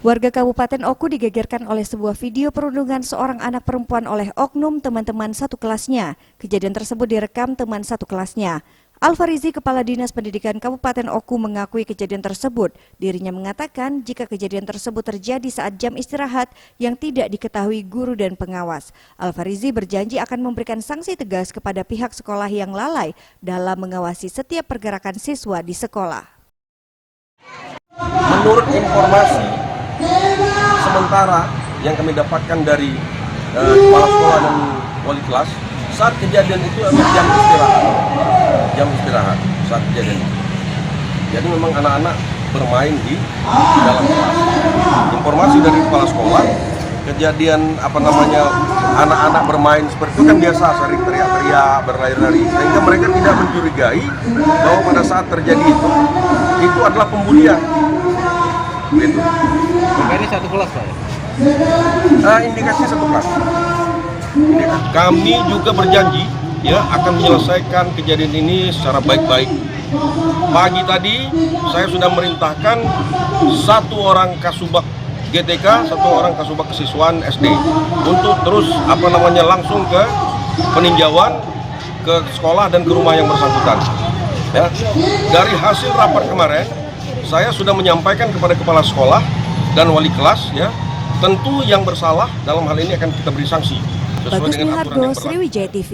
Warga Kabupaten Oku digegerkan oleh sebuah video perundungan seorang anak perempuan oleh oknum teman-teman satu kelasnya. Kejadian tersebut direkam teman satu kelasnya. Alfarizi, Kepala Dinas Pendidikan Kabupaten Oku, mengakui kejadian tersebut. Dirinya mengatakan jika kejadian tersebut terjadi saat jam istirahat yang tidak diketahui guru dan pengawas. Alfarizi berjanji akan memberikan sanksi tegas kepada pihak sekolah yang lalai dalam mengawasi setiap pergerakan siswa di sekolah. Menurut informasi sementara yang kami dapatkan dari kepala sekolah dan wali kelas, saat kejadian itu adalah jam istirahat saat kejadian itu. Jadi memang anak-anak bermain di dalam kelas. Informasi dari kepala sekolah, kejadian anak-anak bermain seperti itu kan biasa, sering teriak-teriak, berlari-lari, sehingga mereka tidak mencurigai bahwa pada saat terjadi itu adalah pembulian. Begitu. Ini satu kelas, Pak? Indikasi satu kelas. Kami juga berjanji akan menyelesaikan kejadian ini secara baik-baik. Pagi tadi saya sudah merintahkan satu orang kasubag GTK, satu orang kasubag kesiswaan SD untuk terus langsung ke peninjauan ke sekolah dan ke rumah yang bersangkutan. Ya. Dari hasil rapat kemarin, saya sudah menyampaikan kepada kepala sekolah dan wali kelas, tentu yang bersalah dalam hal ini akan kita beri sanksi sesuai Bagus dengan aturan yang Mihardo, berlaku. Sriwijaya TV.